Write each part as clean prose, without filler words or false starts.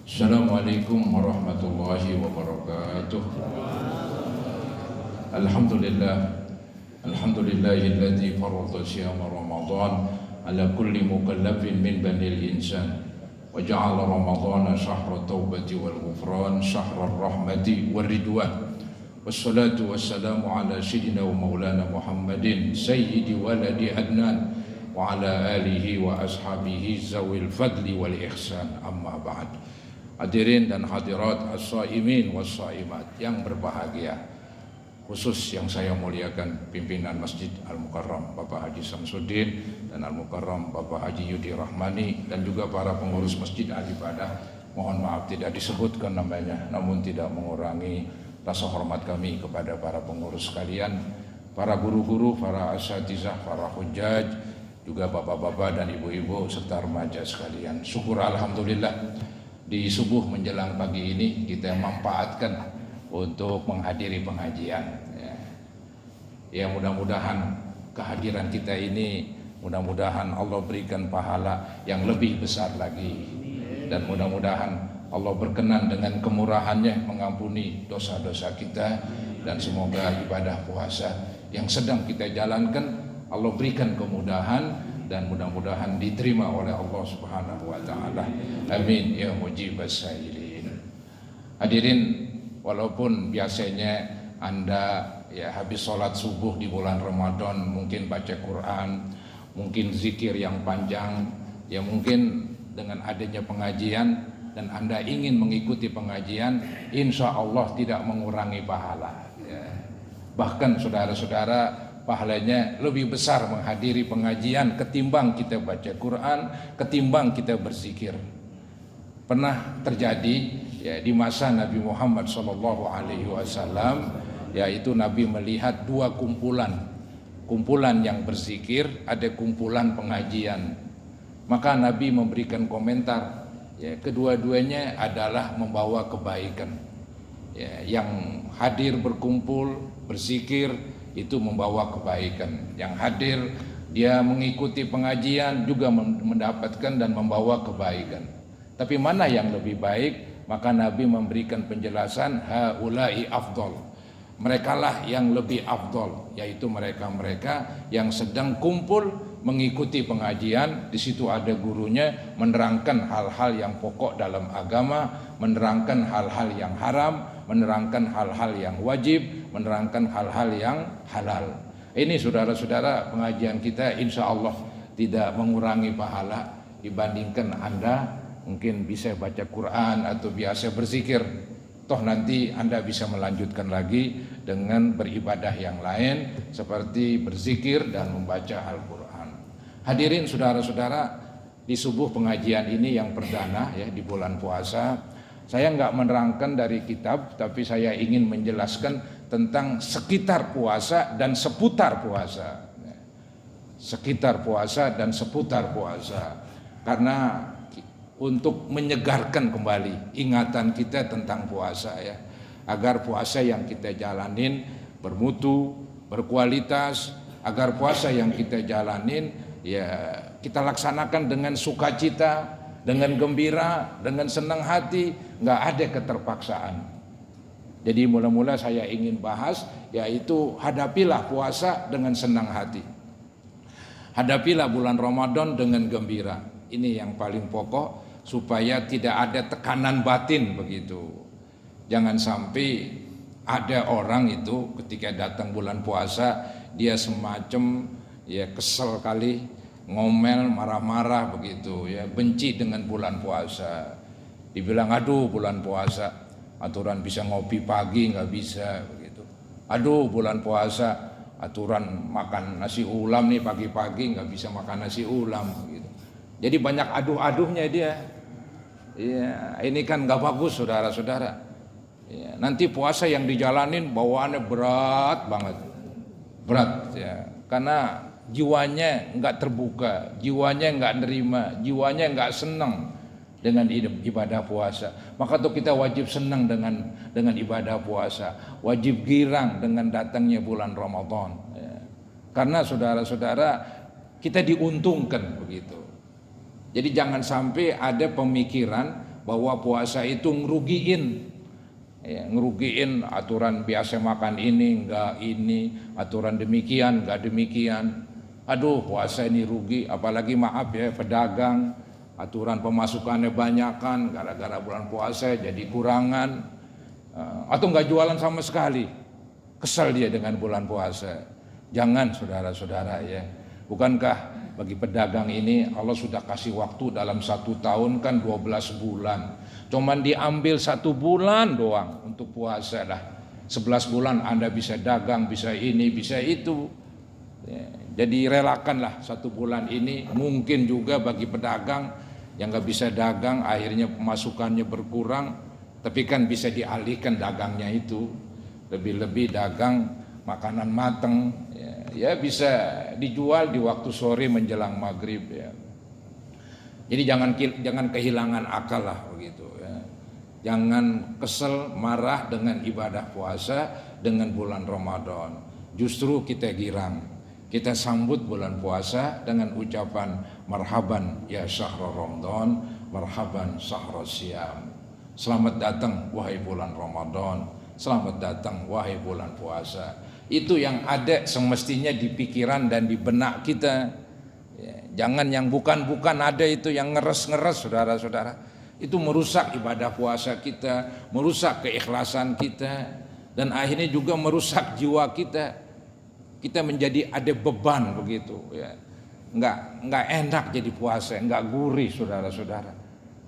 Assalamualaikum warahmatullahi wabarakatuh. Alhamdulillah, alhamdulillahilladzi farada siyama Ramadan ala kulli mukallafin min banil insan wa ja'ala Ramadhana syahra taubati wal ghufran, syahra rahmati wal ridwan. Wassalatu wassalamu ala sayyidina wa maulana Muhammadin sayyidi waladi adnan wa ala alihi wa ashabihi zawil fadli wal ihsan, amma ba'd. Hadirin dan hadirat as-saimin was-saimat yang berbahagia, khusus yang saya muliakan pimpinan Masjid Al-Mukarram Bapak Haji Samsuddin dan Al-Mukarram Bapak Haji Yudi Rahmani, dan juga para pengurus Masjid Al-Ibadah. Mohon maaf tidak disebutkan namanya, namun tidak mengurangi rasa hormat kami kepada para pengurus sekalian, para guru-guru, para asatizah, para hujjaj, juga bapak-bapak dan ibu-ibu serta remaja sekalian. Syukur alhamdulillah di subuh menjelang pagi ini kita manfaatkan untuk menghadiri pengajian. Ya, mudah-mudahan kehadiran kita ini, mudah-mudahan Allah berikan pahala yang lebih besar lagi, dan mudah-mudahan Allah berkenan dengan kemurahannya mengampuni dosa-dosa kita, dan semoga ibadah puasa yang sedang kita jalankan Allah berikan kemudahan dan mudah-mudahan diterima oleh Allah Subhanahu wa taala. Amin ya mujibas sailin. Hadirin, walaupun biasanya Anda ya habis sholat subuh di bulan Ramadan mungkin baca Quran, mungkin zikir yang panjang, ya mungkin dengan adanya pengajian dan Anda ingin mengikuti pengajian, insya Allah tidak mengurangi pahala ya. Bahkan saudara-saudara, pahalanya lebih besar menghadiri pengajian ketimbang kita baca Quran, ketimbang kita berzikir. Pernah terjadi ya di masa Nabi Muhammad SAW, yaitu Nabi melihat dua kumpulan yang berzikir, ada kumpulan pengajian. Maka Nabi memberikan komentar, ya kedua-duanya adalah membawa kebaikan. Ya, yang hadir berkumpul berzikir itu membawa kebaikan, yang hadir dia mengikuti pengajian juga mendapatkan dan membawa kebaikan. Tapi mana yang lebih baik? Maka Nabi memberikan penjelasan, haula'i afdol, merekalah yang lebih afdol, yaitu mereka-mereka yang sedang kumpul mengikuti pengajian. Di situ ada gurunya menerangkan hal-hal yang pokok dalam agama, menerangkan hal-hal yang haram, menerangkan hal-hal yang wajib, menerangkan hal-hal yang halal. Ini saudara-saudara, pengajian kita insya Allah tidak mengurangi pahala dibandingkan Anda mungkin bisa baca Quran atau biasa berzikir. Toh nanti Anda bisa melanjutkan lagi dengan beribadah yang lain seperti berzikir dan membaca Al-Quran. Hadirin saudara-saudara, di subuh pengajian ini yang perdana ya di bulan puasa, saya enggak menerangkan dari kitab, tapi saya ingin menjelaskan tentang sekitar puasa dan seputar puasa. Sekitar puasa dan seputar puasa. Karena untuk menyegarkan kembali ingatan kita tentang puasa ya. Agar puasa yang kita jalanin bermutu, berkualitas, agar puasa yang kita jalanin ya kita laksanakan dengan sukacita, dengan gembira, dengan senang hati, nggak ada keterpaksaan. Jadi mula-mula saya ingin bahas yaitu hadapilah puasa dengan senang hati. Hadapilah bulan Ramadan dengan gembira. Ini yang paling pokok supaya tidak ada tekanan batin begitu. Jangan sampai ada orang itu ketika datang bulan puasa dia semacam ya kesel kali, ngomel, marah-marah begitu ya, benci dengan bulan puasa. Dibilang aduh bulan puasa, aturan bisa ngopi pagi nggak bisa begitu. Aduh bulan puasa, aturan makan nasi ulam nih pagi-pagi nggak bisa makan nasi ulam gitu. Jadi banyak aduh-aduhnya dia. Ya, ini kan nggak bagus saudara-saudara. Ya, nanti puasa yang dijalanin bawaannya berat banget, berat ya, karena jiwanya nggak terbuka, jiwanya nggak nerima, jiwanya nggak senang dengan ibadah puasa. Maka tuh kita wajib senang dengan ibadah puasa, wajib girang dengan datangnya bulan Ramadan. Ya. Karena saudara-saudara kita diuntungkan begitu. Jadi jangan sampai ada pemikiran bahwa puasa itu ngerugiin. Ya, ngerugiin aturan biasa makan ini, enggak ini, aturan demikian, enggak demikian. Aduh, puasa ini rugi, apalagi maaf ya pedagang, aturan pemasukannya banyakan gara-gara bulan puasa jadi kurangan, atau enggak jualan sama sekali. Kesal dia dengan bulan puasa. Jangan saudara-saudara ya. Bukankah bagi pedagang ini Allah sudah kasih waktu dalam 1 tahun kan 12 bulan. Cuman diambil 1 bulan doang untuk puasa lah. 11 bulan Anda bisa dagang, bisa ini, bisa itu. Ya, jadi relakanlah 1 bulan ini. Mungkin juga bagi pedagang yang gak bisa dagang akhirnya pemasukannya berkurang, tapi kan bisa dialihkan dagangnya itu. Lebih-lebih dagang makanan mateng, ya bisa dijual di waktu sore menjelang maghrib ya. Jadi jangan kehilangan akal lah begitu ya. Jangan kesel marah dengan ibadah puasa dengan bulan Ramadan. Justru kita girang. Kita sambut bulan puasa dengan ucapan marhaban ya syahrul Ramadan, marhaban syahrul siyam. Selamat datang wahai bulan Ramadan, selamat datang wahai bulan puasa. Itu yang ada semestinya di pikiran dan di benak kita. Ya, jangan yang bukan-bukan ada itu yang ngeres-ngeres saudara-saudara. Itu merusak ibadah puasa kita, merusak keikhlasan kita, dan akhirnya juga merusak jiwa kita. Kita menjadi ada beban begitu ya. Enggak enak jadi puasa, enggak gurih saudara-saudara.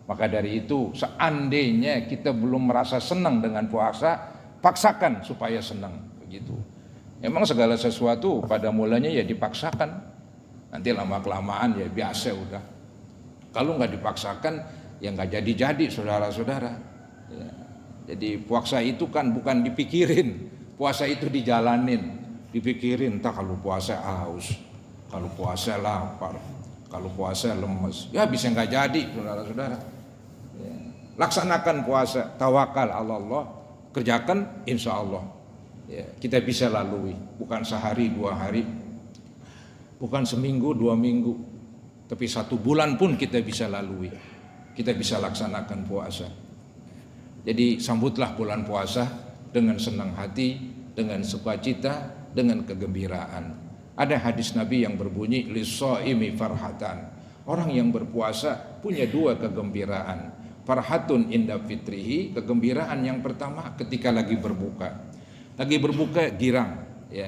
Maka dari itu seandainya kita belum merasa senang dengan puasa, paksakan supaya senang begitu. Emang segala sesuatu pada mulanya ya dipaksakan. Nanti lama-kelamaan ya biasa udah. Kalau nggak dipaksakan ya nggak jadi-jadi saudara-saudara. Ya. Jadi puasa itu kan bukan dipikirin, puasa itu dijalanin. Dipikirin entah kalau puasa haus, kalau puasa lapar, kalau puasa lemes. Ya bisa nggak jadi saudara-saudara. Ya. Laksanakan puasa, tawakal Allah, kerjakan insya Allah. Ya, kita bisa lalui, bukan sehari 2 hari. Bukan seminggu 2 minggu, tapi 1 bulan pun kita bisa lalui. Kita bisa laksanakan puasa. Jadi sambutlah bulan puasa dengan senang hati, dengan sukacita, dengan kegembiraan. Ada hadis Nabi yang berbunyi lis-shaimi farhatan. Orang yang berpuasa punya 2 kegembiraan. Farhatun inda fitrihi, kegembiraan yang pertama ketika lagi berbuka. Lagi berbuka girang ya.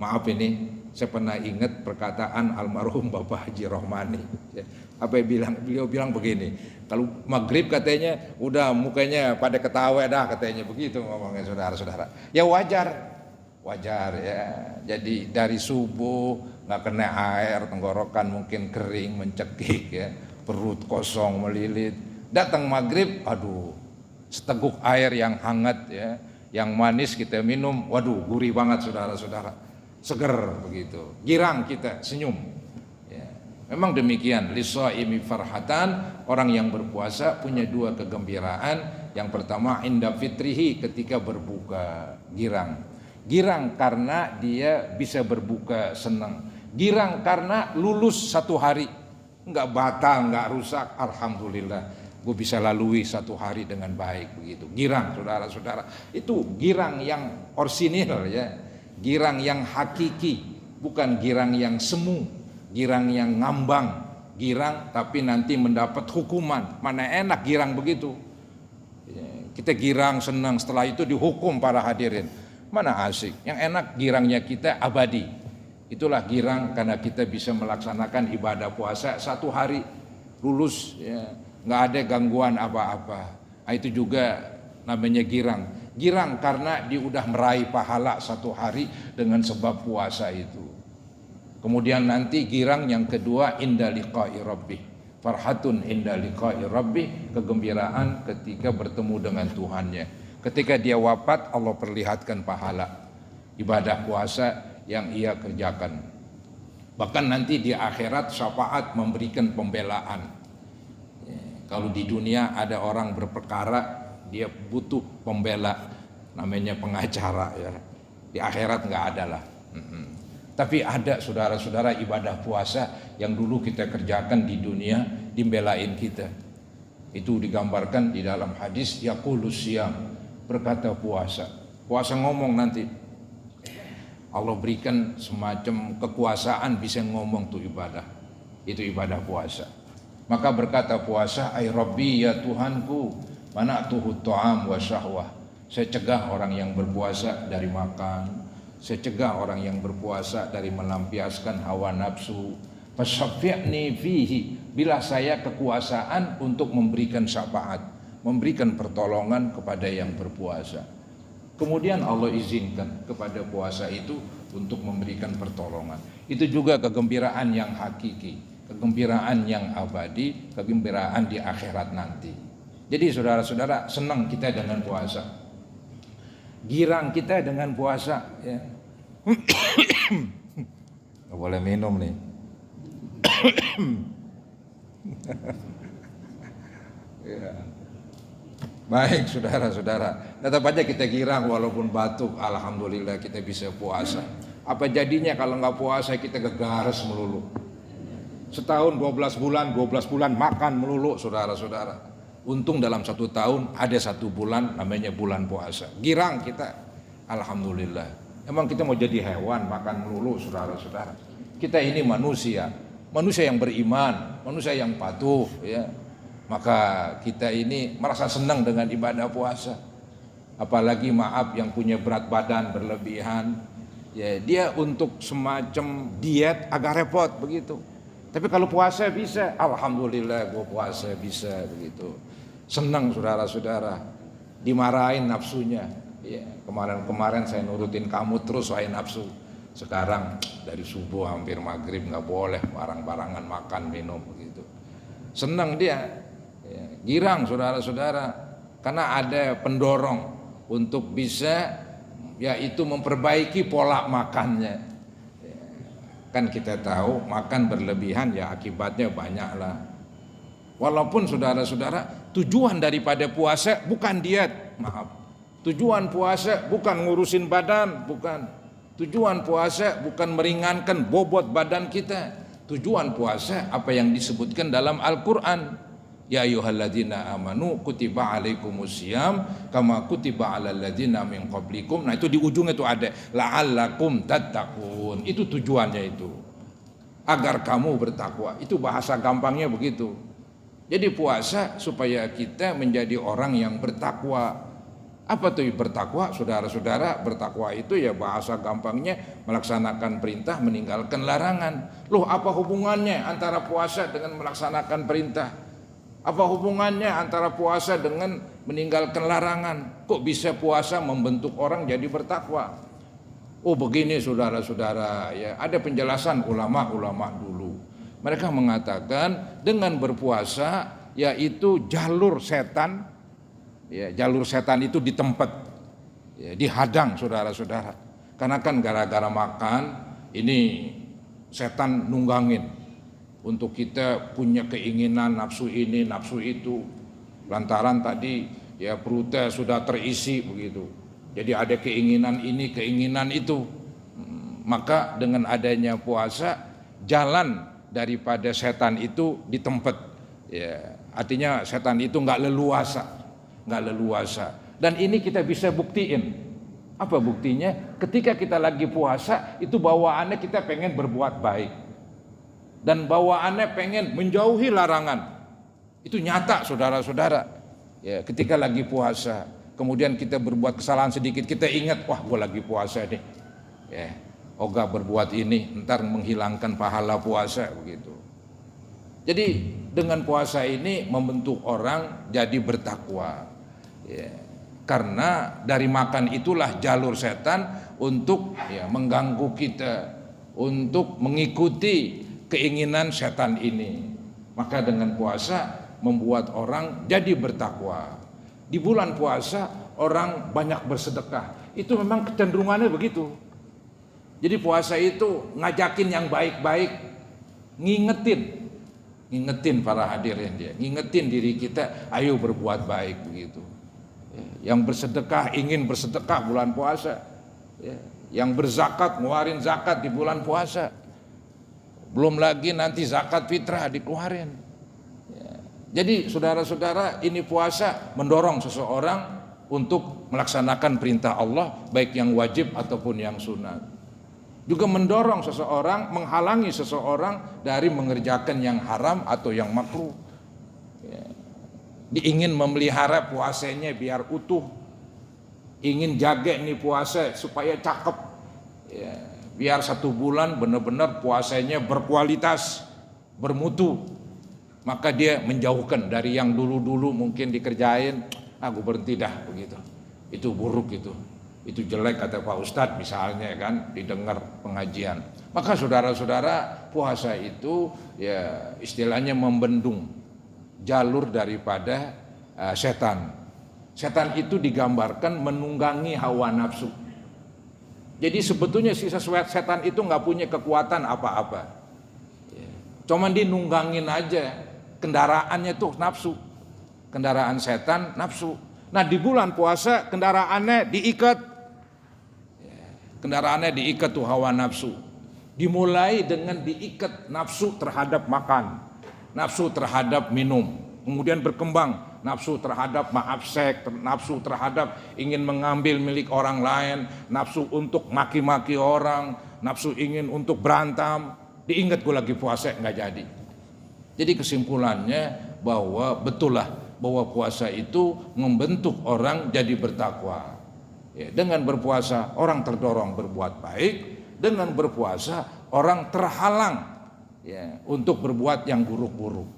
Maaf ini saya pernah ingat perkataan almarhum Bapak Haji Rohmani. Apa yang beliau bilang begini, kalau maghrib katanya udah mukanya pada ketawa dah katanya begitu ngomongnya saudara-saudara. Ya wajar ya. Jadi dari subuh nggak kena air, tenggorokan mungkin kering mencekik ya, perut kosong melilit. Datang maghrib, aduh seteguk air yang hangat ya, yang manis kita minum, waduh gurih banget saudara-saudara. Seger begitu, girang kita, senyum ya. Memang demikian, lis-shaimi farhatan, orang yang berpuasa punya 2 kegembiraan. Yang pertama inda fitrihi, ketika berbuka girang karena dia bisa berbuka senang, girang karena lulus 1 hari, enggak batal, enggak rusak, alhamdulillah gue bisa lalui 1 hari dengan baik begitu. Girang saudara-saudara, itu girang yang orsinil ya. Girang yang hakiki, bukan girang yang semu, girang yang ngambang, girang tapi nanti mendapat hukuman. Mana enak girang begitu. Kita girang senang, setelah itu dihukum para hadirin. Mana asik. Yang enak girangnya kita abadi. Itulah girang karena kita bisa melaksanakan ibadah puasa 1 hari lulus ya, nggak ada gangguan apa-apa. Itu juga namanya girang. Girang karena dia udah meraih pahala 1 hari dengan sebab puasa itu. Kemudian nanti girang yang kedua inda liqa'i rabbih. Farhatun inda liqa'i rabbih, kegembiraan ketika bertemu dengan Tuhannya. Ketika dia wafat Allah perlihatkan pahala ibadah puasa yang ia kerjakan. Bahkan nanti di akhirat syafaat memberikan pembelaan. Kalau di dunia ada orang berperkara, dia butuh pembela, namanya pengacara ya. Di akhirat nggak ada lah. Tapi ada saudara-saudara ibadah puasa yang dulu kita kerjakan di dunia, dibelain kita. Itu digambarkan di dalam hadis yaqulus siyam, berkata puasa. Puasa ngomong nanti. Allah berikan semacam kekuasaan bisa ngomong tuh ibadah. Itu ibadah puasa. Maka berkata puasa, ay Rabbi ya Tuhanku, mana'tuhu ta'am wa syahwah. Saya cegah orang yang berpuasa dari makan. Saya cegah orang yang berpuasa dari melampiaskan hawa nafsu. Fasyafi'ni fihi, bila saya kekuasaan untuk memberikan syafaat, memberikan pertolongan kepada yang berpuasa. Kemudian Allah izinkan kepada puasa itu untuk memberikan pertolongan. Itu juga kegembiraan yang hakiki, kegembiraan yang abadi, kegembiraan di akhirat nanti. Jadi saudara-saudara, senang kita dengan puasa, girang kita dengan puasa, ya. Nggak boleh minum nih. Ya. Baik saudara-saudara, tetap aja kita girang walaupun batuk. Alhamdulillah kita bisa puasa. Apa jadinya kalau nggak puasa kita gegares melulu? Setahun 12 bulan makan melulu saudara-saudara. Untung dalam 1 tahun ada 1 bulan namanya bulan puasa. Girang kita, alhamdulillah. Emang kita mau jadi hewan makan melulu saudara-saudara? Kita ini manusia yang beriman, manusia yang patuh, ya. Maka kita ini merasa senang dengan ibadah puasa. Apalagi maaf yang punya berat badan berlebihan, ya dia untuk semacam diet agak repot begitu. Tapi kalau puasa bisa, alhamdulillah gua puasa bisa begitu. Senang saudara-saudara, dimarahin nafsunya. Ya, kemarin saya nurutin kamu terus wahai nafsu. Sekarang dari subuh hampir maghrib nggak boleh barang-barangan makan minum begitu. Senang dia. Ya, girang saudara-saudara, karena ada pendorong untuk bisa yaitu memperbaiki pola makannya. Ya, kan kita tahu makan berlebihan ya akibatnya banyaklah. Walaupun saudara-saudara, tujuan daripada puasa bukan diet, maaf. Tujuan puasa bukan ngurusin badan, bukan. Tujuan puasa bukan meringankan bobot badan kita. Tujuan puasa apa yang disebutkan dalam Al-Quran. Ya ayyuhalladzina amanu kutiba alaikumusiyam kama kutiba alal ladzina min qablikum. Nah itu di ujung itu ada la'allakum tattaqun. Itu tujuannya itu. Agar kamu bertakwa. Itu bahasa gampangnya begitu. Jadi puasa supaya kita menjadi orang yang bertakwa. Apa tuh bertakwa? Saudara-saudara, bertakwa itu ya bahasa gampangnya melaksanakan perintah, meninggalkan larangan. Loh, apa hubungannya antara puasa dengan melaksanakan perintah? Apa hubungannya antara puasa dengan meninggalkan larangan? Kok bisa puasa membentuk orang jadi bertakwa? Oh begini saudara-saudara, ya ada penjelasan ulama-ulama dulu. Mereka mengatakan dengan berpuasa yaitu jalur setan, ya jalur setan itu ditempat, ya, dihadang saudara-saudara. Karena kan gara-gara makan ini setan nunggangin. Untuk kita punya keinginan nafsu ini, nafsu itu. Lantaran tadi ya perutnya sudah terisi begitu. Jadi ada keinginan ini, keinginan itu. Maka dengan adanya puasa, jalan daripada setan itu ditempat. Ya, artinya setan itu nggak leluasa. Dan ini kita bisa buktiin. Apa buktinya? Ketika kita lagi puasa, itu bawaannya kita pengen berbuat baik. Dan bawaannya pengen menjauhi larangan. Itu nyata saudara-saudara. Ya, ketika lagi puasa, kemudian kita berbuat kesalahan sedikit, kita ingat, wah gue lagi puasa nih. Ya, ogah berbuat ini, ntar menghilangkan pahala puasa begitu. Jadi dengan puasa ini membentuk orang jadi bertakwa. Ya, karena dari makan itulah jalur setan untuk ya mengganggu kita, untuk mengikuti keinginan setan ini. Maka dengan puasa membuat orang jadi bertakwa. Di bulan puasa orang banyak bersedekah. Itu memang kecenderungannya begitu. Jadi puasa itu ngajakin yang baik-baik, ngingetin para hadirin dia, ngingetin diri kita, ayo berbuat baik begitu. Yang bersedekah ingin bersedekah bulan puasa. Yang berzakat ngeluarin zakat di bulan puasa. Belum lagi nanti zakat fitrah dikeluarin. Jadi saudara-saudara, ini puasa mendorong seseorang untuk melaksanakan perintah Allah, baik yang wajib ataupun yang sunat. Juga mendorong seseorang, menghalangi seseorang dari mengerjakan yang haram atau yang makruh. Ingin memelihara puasanya biar utuh, ingin jaga nih puasa supaya cakep, biar 1 bulan benar-benar puasanya berkualitas, bermutu. Maka dia menjauhkan dari yang dulu-dulu mungkin dikerjain, aku berhenti dah begitu. Itu buruk itu jelek kata Pak Ustadz misalnya kan, didengar pengajian. Maka saudara-saudara, puasa itu ya istilahnya membendung jalur daripada setan. Setan itu digambarkan menunggangi hawa nafsu. Jadi sebetulnya si setan itu nggak punya kekuatan apa-apa. Cuman dia nunggangin aja. Kendaraannya tuh nafsu. Kendaraan setan nafsu. Nah di bulan puasa kendaraannya diikat. Kendaraannya diikat tuh hawa nafsu. Dimulai dengan diikat nafsu terhadap makan, nafsu terhadap minum. Kemudian berkembang nafsu terhadap maaf seks, nafsu terhadap ingin mengambil milik orang lain, nafsu untuk maki-maki orang, nafsu ingin untuk berantem. Diingat gue lagi puasa nggak jadi. Jadi kesimpulannya bahwa betul lah bahwa puasa itu membentuk orang jadi bertakwa. Dengan berpuasa orang terdorong berbuat baik, dengan berpuasa orang terhalang untuk berbuat yang buruk-buruk.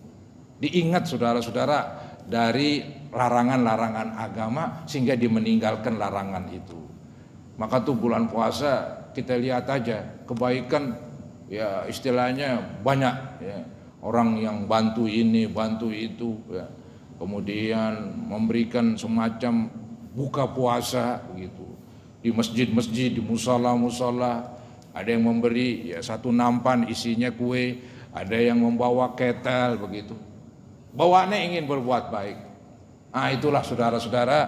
Diingat saudara-saudara dari larangan-larangan agama sehingga dia meninggalkan larangan itu. Maka tuh bulan puasa kita lihat aja kebaikan ya istilahnya banyak ya. Orang yang bantu ini, bantu itu ya. Kemudian memberikan semacam buka puasa begitu. Di masjid-masjid, di musola-musola ada yang memberi ya 1 nampan isinya kue, ada yang membawa ketel begitu. Bawaannya ingin berbuat baik. Nah itulah saudara-saudara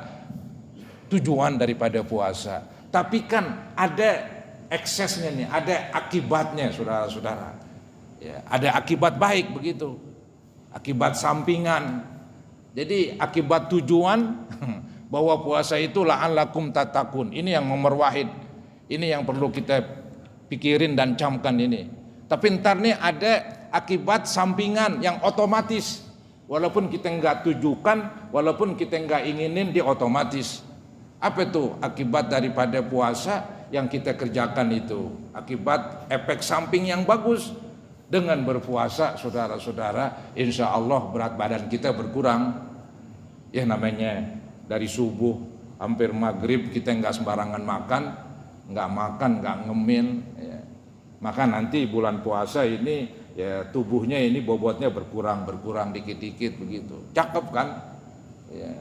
tujuan daripada puasa. Tapi kan ada eksesnya nih, ada akibatnya saudara-saudara. Ya, ada akibat baik begitu, akibat sampingan. Jadi akibat tujuan bahwa puasa itu la'allakum tattaqun. Ini yang nomor wahid. Ini yang perlu kita pikirin dan camkan ini. Tapi ntar nih ada akibat sampingan yang otomatis. Walaupun kita enggak tujukan, walaupun kita enggak inginin, dia otomatis. Apa itu akibat daripada puasa yang kita kerjakan itu? Akibat efek samping yang bagus. Dengan berpuasa saudara-saudara, insya Allah berat badan kita berkurang. Ya namanya dari subuh hampir maghrib kita enggak sembarangan makan, enggak ngemin. Ya. Maka nanti bulan puasa ini ya tubuhnya ini bobotnya berkurang dikit-dikit begitu. Cakep kan? Ya.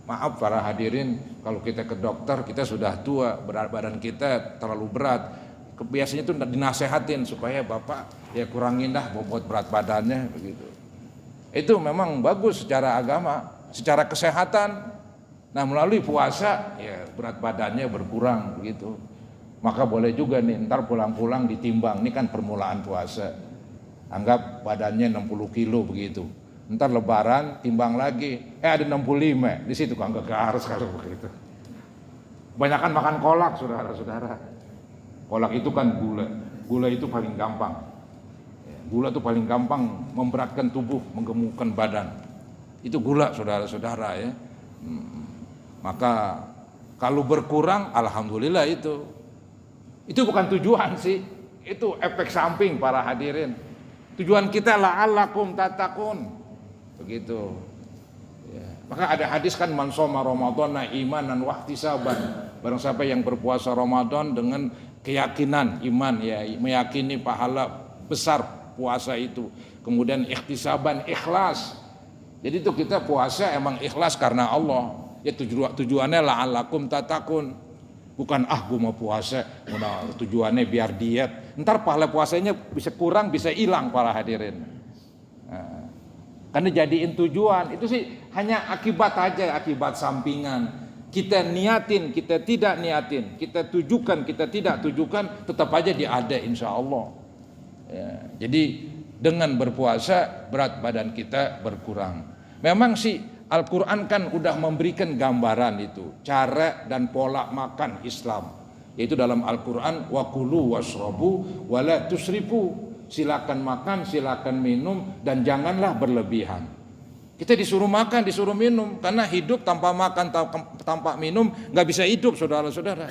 Maaf para hadirin, kalau kita ke dokter kita sudah tua, berat badan kita terlalu berat. Biasanya itu dinasehatin supaya bapak ya kurangin dah bobot berat badannya begitu. Itu memang bagus secara agama, secara kesehatan. Nah melalui puasa ya berat badannya berkurang begitu. Maka boleh juga nih ntar pulang-pulang ditimbang, ini kan permulaan puasa. Anggap badannya 60 kilo begitu. Ntar lebaran timbang lagi, ada 65, di situ kan gak harus kalau begitu. Kebanyakan makan kolak saudara-saudara. Kolak itu kan gula itu paling gampang. Gula itu paling gampang memberatkan tubuh, menggemukkan badan. Itu gula saudara-saudara ya. Maka kalau berkurang, alhamdulillah itu. Itu bukan tujuan sih, itu efek samping para hadirin. Tujuan kita la'allakum tattaqun. Begitu. Ya. Maka ada hadis kan man shoma ramadhana imanan wa ihtisaban. Barang siapa yang berpuasa Ramadan dengan keyakinan, iman ya, meyakini pahala besar puasa itu. Kemudian ihtisaban, ikhlas. Jadi itu kita puasa emang ikhlas karena Allah. Ya tujuannya la'allakum tattaqun. Bukan gue mau puasa, tujuannya biar diet. Ntar pahala puasanya bisa kurang, bisa hilang para hadirin. Nah, karena jadiin tujuan itu sih hanya akibat aja, akibat sampingan. Kita niatin, kita tidak niatin, kita tujukan, kita tidak tujukan, tetap aja dia ada insya Allah. Ya, jadi dengan berpuasa berat badan kita berkurang. Memang sih Al-Quran kan udah memberikan gambaran itu, cara dan pola makan Islam. Yaitu dalam Al-Quran, wa kulu washrabu wa la tusrifu. Silakan makan, silakan minum, dan janganlah berlebihan. Kita disuruh makan, disuruh minum, karena hidup tanpa makan, tanpa minum nggak bisa hidup, saudara-saudara.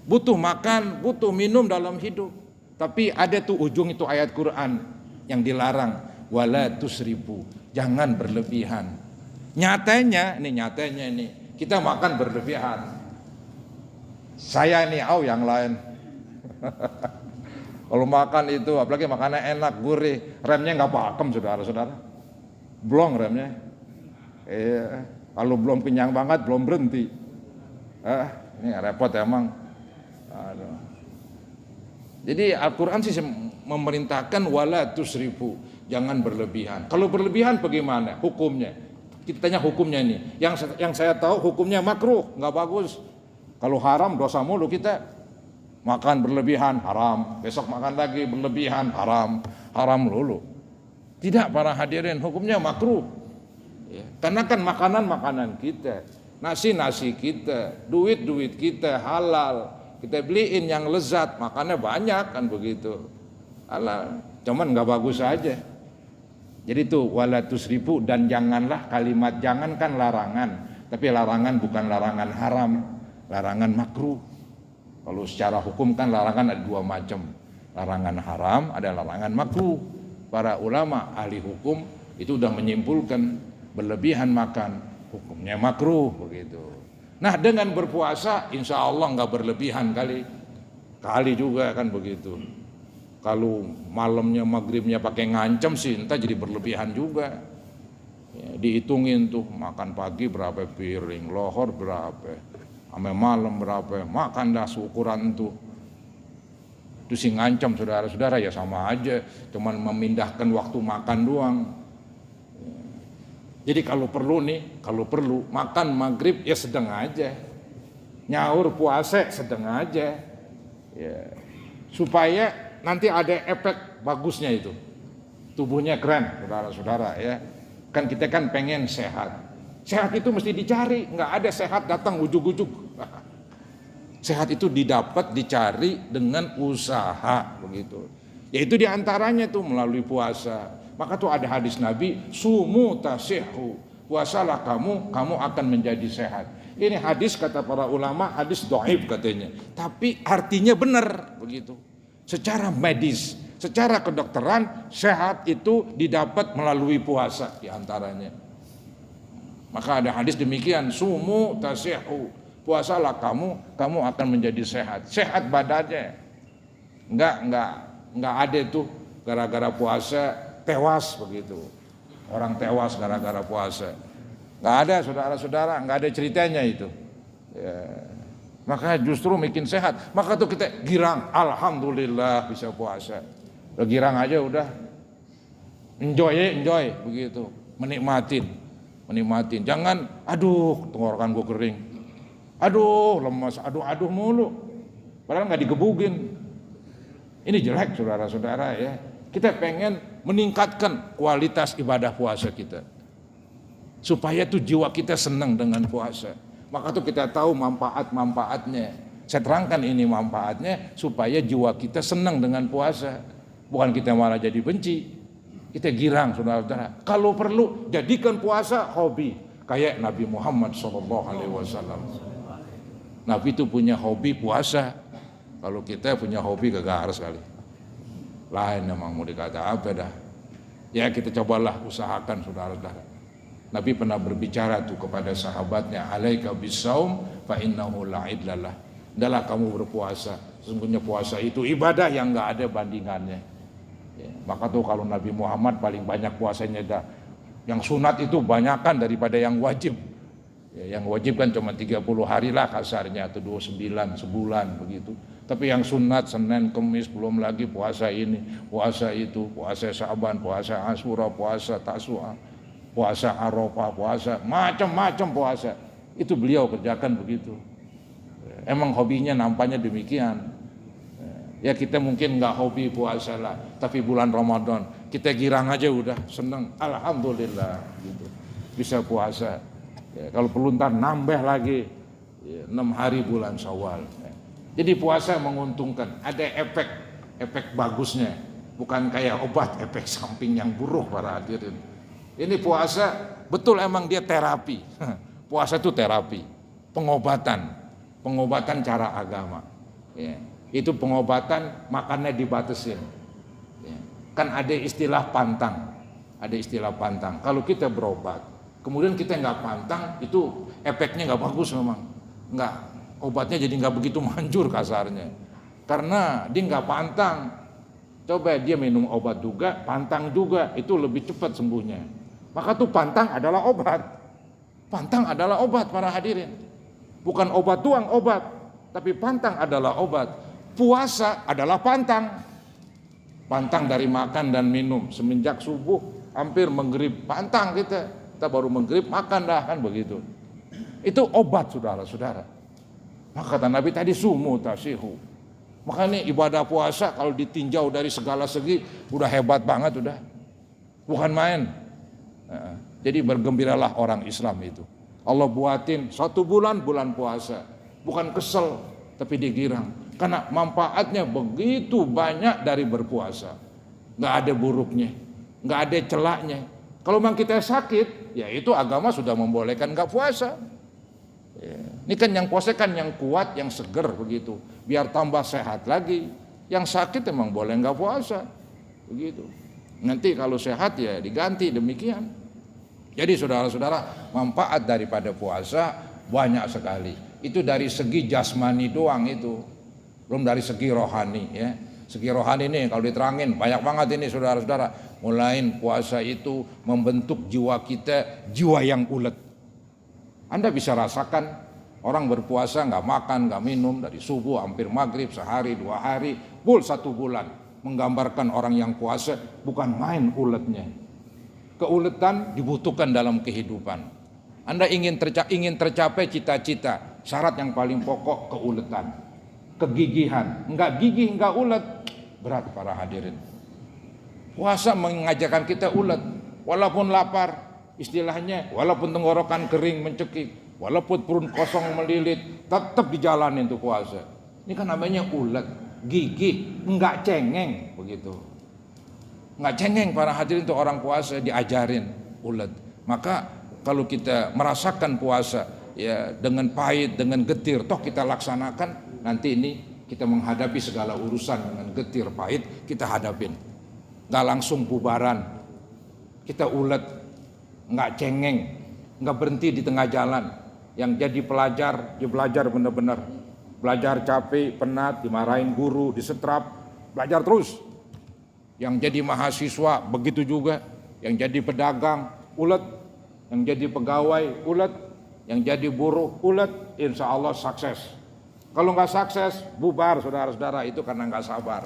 Butuh makan, butuh minum dalam hidup. Tapi ada tuh ujung itu ayat Quran yang dilarang, wala tusrifu, jangan berlebihan. Nyatanya ini kita makan berlebihan. Saya nih, yang lain. Kalau makan itu, apalagi makannya enak, gurih, remnya nggak pakem, saudara-saudara. Blong remnya. Kalau belum kenyang banget, belum berhenti. Ini repot emang. Aduh. Jadi Al-Quran sih memerintahkan wala tusrifu, jangan berlebihan. Kalau berlebihan bagaimana hukumnya? Kita tanya hukumnya ini. Yang saya tahu hukumnya makruh, nggak bagus. Kalau haram dosa mulu kita. Makan berlebihan haram, besok makan lagi berlebihan haram lulu. Tidak para hadirin, hukumnya makruh. Karena kan makanan kita, nasi kita, duit kita halal. Kita beliin yang lezat, makannya banyak kan begitu. Halal, cuman nggak bagus aja. Jadi itu wala tusrifu, dan janganlah, kalimat jangan kan larangan, tapi larangan bukan larangan haram, larangan makruh. Kalau secara hukum kan larangan ada dua macam, larangan haram, ada larangan makruh. Para ulama ahli hukum itu sudah menyimpulkan berlebihan makan hukumnya makruh begitu. Nah dengan berpuasa insya Allah nggak berlebihan kali juga kan begitu. Kalau malamnya maghribnya pakai ngancem sih entah jadi berlebihan juga. Dihitungin tuh makan pagi berapa piring, lohor berapa, sampai malam berapa, makan dah seukuran itu sih ngancam saudara-saudara, ya sama aja, cuman memindahkan waktu makan doang. Jadi kalau perlu makan maghrib ya sedang aja, nyaur puasa sedang aja, ya, supaya nanti ada efek bagusnya itu, tubuhnya keren saudara-saudara ya. Kan kita kan pengen sehat. Sehat itu mesti dicari, nggak ada sehat datang ujug-ujug. Sehat itu didapat, dicari dengan usaha begitu. Yaitu diantaranya tuh melalui puasa. Maka tuh ada hadis Nabi, sumu tasihhu, puasalah kamu akan menjadi sehat. Ini hadis kata para ulama, hadis dhaif katanya. Tapi artinya benar begitu. Secara medis, secara kedokteran, sehat itu didapat melalui puasa diantaranya. Maka ada hadis demikian, sumu tasihhu, puasalah kamu akan menjadi sehat. Sehat badannya. Enggak ada tuh gara-gara puasa tewas begitu. Orang tewas gara-gara puasa. Enggak ada saudara-saudara, enggak ada ceritanya itu. Ya. Maka justru bikin sehat. Maka tuh kita girang, alhamdulillah bisa puasa. Udah girang aja udah. Enjoy begitu, menikmatin. Jangan aduh tenggorokan gue kering, aduh lemas, aduh mulu, padahal nggak digebugin. Ini jelek saudara-saudara ya. Kita pengen meningkatkan kualitas ibadah puasa kita supaya tuh jiwa kita senang dengan puasa. Maka tuh kita tahu manfaatnya. Saya terangkan ini manfaatnya supaya jiwa kita senang dengan puasa, bukan kita malah jadi benci. Kita girang saudara-saudara. Kalau perlu jadikan puasa hobi, kayak Nabi Muhammad SAW. Nabi itu punya hobi puasa. Kalau kita punya hobi gak harus kali. Lain memang mau dikata apa dah. Ya kita cobalah usahakan saudara-saudara. Nabi pernah berbicara tuh kepada sahabatnya, alaika bisaum fa innahu la'idlalah. Adalah kamu berpuasa. Sesungguhnya puasa itu ibadah yang gak ada bandingannya. Ya, maka tuh kalau Nabi Muhammad paling banyak puasanya dah. Yang sunat itu banyakan daripada yang wajib. Ya, yang wajib kan cuma 30 hari lah kasarnya, atau 29 sebulan begitu. Tapi yang sunat Senin, Kemis, belum lagi puasa ini, puasa itu, puasa Syaban, puasa Asyura, puasa Tasu'a, puasa Arafah, puasa macam-macam puasa. Itu beliau kerjakan begitu. Emang hobinya nampaknya demikian. Ya kita mungkin nggak hobi puasa lah, tapi bulan Ramadan kita girang aja udah seneng, alhamdulillah gitu. Bisa puasa. Ya, kalau perlu ntar nambah lagi ya, 6 hari bulan Syawal. Ya. Jadi puasa menguntungkan, ada efek bagusnya, bukan kayak obat efek samping yang buruk para hadirin. Ini puasa betul emang dia terapi. Puasa itu terapi, pengobatan cara agama. Ya. Itu pengobatan makannya dibatasin. Ya. Kan ada istilah pantang, Kalau kita berobat, kemudian kita nggak pantang, itu efeknya nggak bagus memang. Nggak, obatnya jadi nggak begitu manjur kasarnya. Karena dia nggak pantang. Coba dia minum obat juga, pantang juga, itu lebih cepat sembuhnya. Maka tuh pantang adalah obat. Pantang adalah obat para hadirin. Bukan obat doang obat, tapi pantang adalah obat. Puasa adalah pantang. Pantang dari makan dan minum semenjak subuh hampir maghrib, pantang kita baru maghrib makan dah, kan begitu. Itu obat saudara-saudara. Maka kata Nabi tadi sumu tasihu. Makanya ibadah puasa kalau ditinjau dari segala segi udah hebat banget, udah bukan main. Jadi bergembiralah orang Islam itu. Allah buatin 1 bulan puasa, bukan kesel tapi digirang. Karena manfaatnya begitu banyak dari berpuasa. Nggak ada buruknya, nggak ada celaknya. Kalau memang kita sakit, ya itu agama sudah membolehkan nggak puasa. Ya. Ini kan yang puasa kan yang kuat, yang seger begitu. Biar tambah sehat lagi. Yang sakit memang boleh nggak puasa. Begitu. Nanti kalau sehat ya diganti demikian. Jadi saudara-saudara, manfaat daripada puasa banyak sekali. Itu dari segi jasmani doang itu. Belum dari segi rohani ya. Segi rohani ini kalau diterangin banyak banget ini saudara-saudara. Mulai puasa itu membentuk jiwa kita, jiwa yang ulet. Anda bisa rasakan orang berpuasa nggak makan, nggak minum dari subuh hampir maghrib, sehari 2 hari, full 1 bulan. Menggambarkan orang yang puasa bukan main uletnya. Keuletan dibutuhkan dalam kehidupan. Anda ingin tercapai cita-cita, syarat yang paling pokok keuletan. Kegigihan, enggak gigih, enggak ulet, berat para hadirin. Puasa mengajarkan kita ulet, walaupun lapar, istilahnya, walaupun tenggorokan kering mencekik, walaupun perut kosong melilit, tetap dijalanin tuh puasa. Ini kan namanya ulet, gigih, enggak cengeng, begitu. Enggak cengeng para hadirin tuh orang puasa diajarin ulet. Maka kalau kita merasakan puasa ya dengan pahit, dengan getir, toh kita laksanakan. Nanti ini kita menghadapi segala urusan dengan getir pahit kita hadapin. Nggak langsung bubaran, kita ulet, nggak cengeng, nggak berhenti di tengah jalan. Yang jadi pelajar, dia belajar benar-benar. Belajar capek, penat, dimarahin guru, disetrap, belajar terus. Yang jadi mahasiswa begitu juga, yang jadi pedagang ulet, yang jadi pegawai ulet, yang jadi buruh ulet, insya Allah sukses. Kalau nggak sukses, bubar saudara-saudara, itu karena nggak sabar.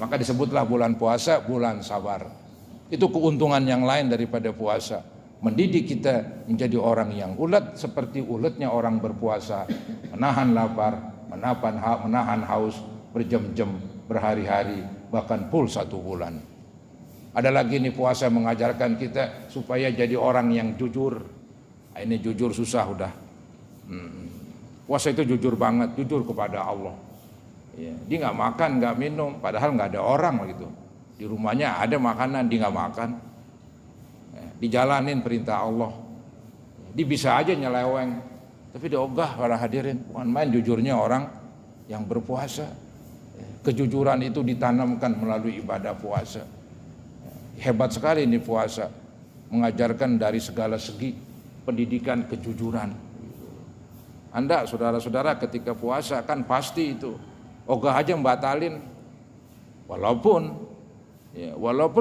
Maka disebutlah bulan puasa, bulan sabar. Itu keuntungan yang lain daripada puasa. Mendidik kita menjadi orang yang ulet seperti uletnya orang berpuasa. Menahan lapar, menahan haus, berjam-jam, berhari-hari, bahkan full 1 bulan. Ada lagi nih puasa mengajarkan kita supaya jadi orang yang jujur. Nah, ini jujur susah udah. Puasa itu jujur banget, jujur kepada Allah. Ya, dia nggak makan, nggak minum, padahal nggak ada orang gitu. Di rumahnya ada makanan, dia nggak makan. Ya, dijalanin perintah Allah. Dia bisa aja nyeleweng, tapi dia ogah para hadirin. Bukan main jujurnya orang yang berpuasa. Ya, kejujuran itu ditanamkan melalui ibadah puasa. Ya, hebat sekali ini puasa, mengajarkan dari segala segi pendidikan kejujuran. Anda saudara-saudara ketika puasa kan pasti itu ogah aja membatalin walaupun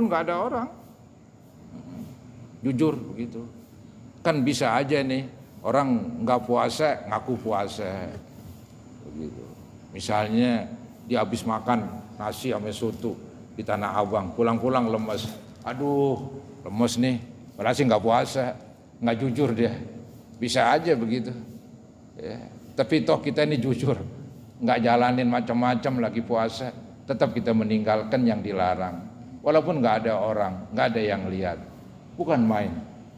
nggak ada orang, jujur begitu. Kan bisa aja nih orang nggak puasa ngaku puasa begitu. Misalnya dia habis makan nasi sama soto di Tanah Abang, pulang-pulang lemes, aduh lemes nih, padahal sih nggak puasa, nggak jujur dia, bisa aja begitu. Ya, tapi toh kita ini jujur, nggak jalanin macam-macam lagi puasa, tetap kita meninggalkan yang dilarang. Walaupun nggak ada orang, nggak ada yang lihat. Bukan main.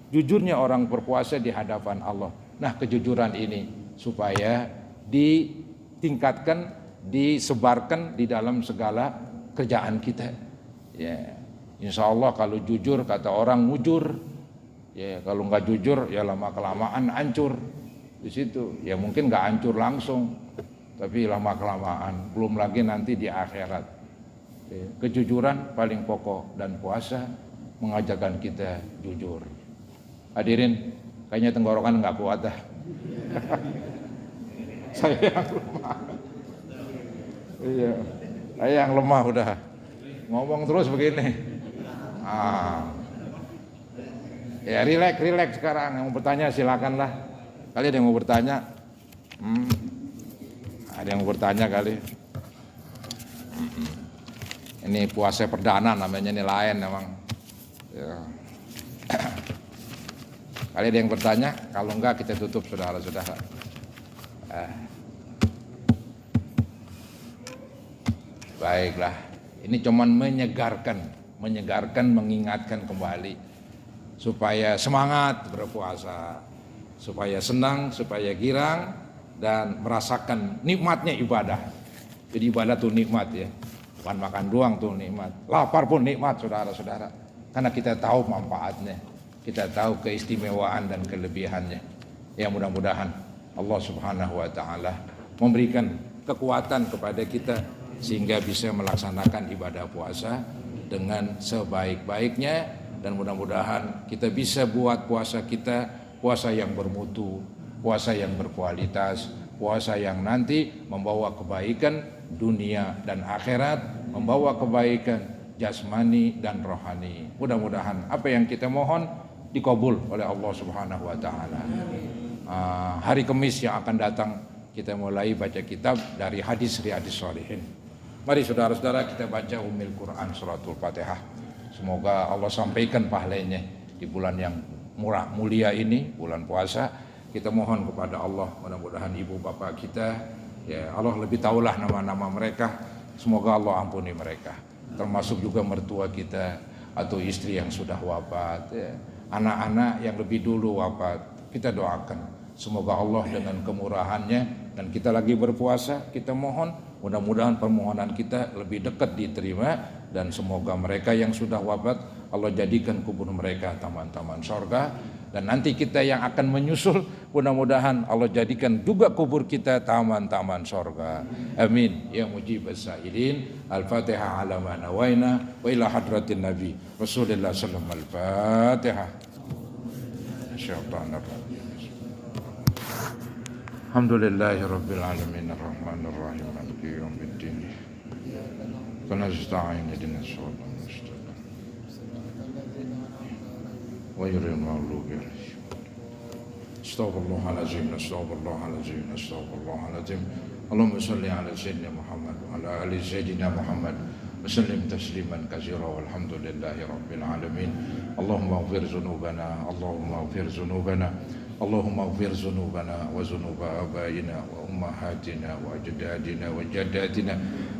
Jujurnya orang berpuasa di hadapan Allah. Nah, kejujuran ini supaya ditingkatkan, disebarkan di dalam segala kerjaan kita. Ya, insya Allah kalau jujur kata orang mujur. Ya, kalau nggak jujur ya lama kelamaan hancur di situ. Ya mungkin nggak hancur langsung, tapi lama kelamaan. Belum lagi nanti di akhirat. Ya, kejujuran paling pokok dan puasa mengajarkan kita jujur. Hadirin, kayaknya tenggorokan nggak kuat dah. Saya yang lemah. Iya, saya yang lemah udah. Ngomong terus begini. Ya rileks sekarang. Yang mau bertanya silakanlah. Kali ada yang mau bertanya? Ada yang mau bertanya kali? Ini puasa perdana namanya, ini lain memang. Ya. Kali ada yang bertanya? Kalau enggak kita tutup saudara-saudara. Baiklah, ini cuman menyegarkan, mengingatkan kembali supaya semangat berpuasa, supaya senang, supaya girang dan merasakan nikmatnya ibadah. Jadi ibadah tuh nikmat ya, bukan makan doang tuh nikmat, lapar pun nikmat saudara-saudara, karena kita tahu manfaatnya, kita tahu keistimewaan dan kelebihannya. Ya mudah-mudahan Allah Subhanahu wa taala memberikan kekuatan kepada kita sehingga bisa melaksanakan ibadah puasa dengan sebaik-baiknya, dan mudah-mudahan kita bisa buat puasa kita puasa yang bermutu, puasa yang berkualitas, puasa yang nanti membawa kebaikan dunia dan akhirat, membawa kebaikan jasmani dan rohani. Mudah-mudahan apa yang kita mohon dikabul oleh Allah Subhanahu wa taala. Hari Kamis yang akan datang kita mulai baca kitab dari hadis Riyadhis Shalihin. Mari saudara-saudara kita baca Ummul Quran suratul Fatihah. Semoga Allah sampaikan pahalanya di bulan yang murah mulia ini, bulan puasa. Kita mohon kepada Allah, mudah-mudahan ibu bapak kita, ya Allah lebih tahulah nama-nama mereka. Semoga Allah ampuni mereka. Termasuk juga mertua kita atau istri yang sudah wafat, ya. Anak-anak yang lebih dulu wafat, kita doakan. Semoga Allah dengan kemurahannya, dan kita lagi berpuasa, kita mohon mudah-mudahan permohonan kita lebih dekat diterima, dan semoga mereka yang sudah wafat Allah jadikan kubur mereka taman-taman surga, dan nanti kita yang akan menyusul mudah-mudahan Allah jadikan juga kubur kita taman-taman surga. Amin ya mujibas sa'ilin. Al-Fatihah ala ma nawaina wa ila hadratin Nabi Rasulullah sallallahu alaihi wasallam. Al-Fatihah. Syaitanir rajim. Alhamdulillahi rabbil alamin arrahmanir rahim maliki yaumiddin. Nasta'in ihdinas siratal mustaqim. Ghairil maghdubi alaihim. Astaghfirullahalazim, astaghfirullahalazim, astaghfirullahalazim. Allahumma shalli ala sayyidina Muhammad wa ala ali sayyidina Muhammad wa sallim tasliman katsira walhamdulillahi rabbil alamin. Allahumma ighfir dzunubana, Allahumma ighfir dzunubana. اللهم اغفر ذنوبنا وذنوب آبائنا وأمهاتنا وأجدادنا وجداتنا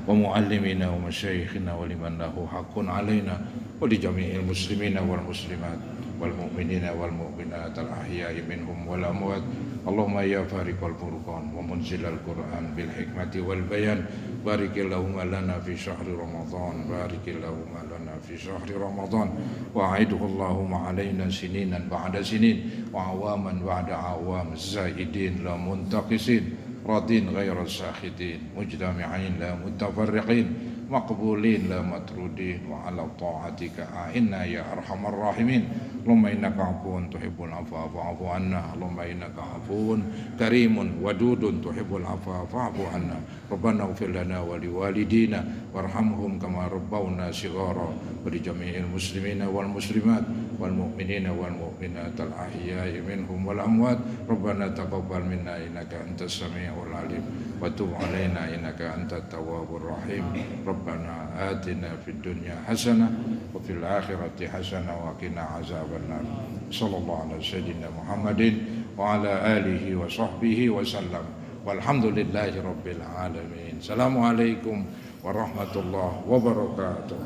ومعلمينا ومشايخنا ولمن له حق علينا ولجميع المسلمين والمسلمات والمؤمنين والمؤمنات الأحياء منهم والأموات. اللهم يا فارق الفرقان ومنزل القرآن بالحكمة والبيان بارك اللهم لنا في شهر رمضان، بارك اللهم لنا في شهر رمضان وأعده اللهم علينا سنينا بعد سنين وعواما بعد عوام الزائدين لا منتقصين راضين غير الساخطين مجتمعين لا متفرقين مقبولين لا مطرودين وعلى طاعتك أعنا يا أرحم الراحمين. اللهم إنك عفو تحب العفو فاعف عنا. اللهم إنك عفو كريم ودود تحب العفو فاعف عنا. ربنا اغفر لنا ولوالدينا وارحمهم كما ربونا صغارا ولجميع المسلمين والمسلمات والمؤمنين والمؤمنات الأحياء منهم والأموات. ربنا تقبل منا إنك أنت السميع العليم وتب علينا إنك أنت التواب الرحيم. ربنا آتنا في الدنيا حسنة وفي الآخرة حسنة وقنا عذاب النار. صلى الله على سيدنا محمد وعلى آله وصحبه وسلم. Walhamdulillahi rabbil alamin. Assalamualaikum warahmatullahi wabarakatuh.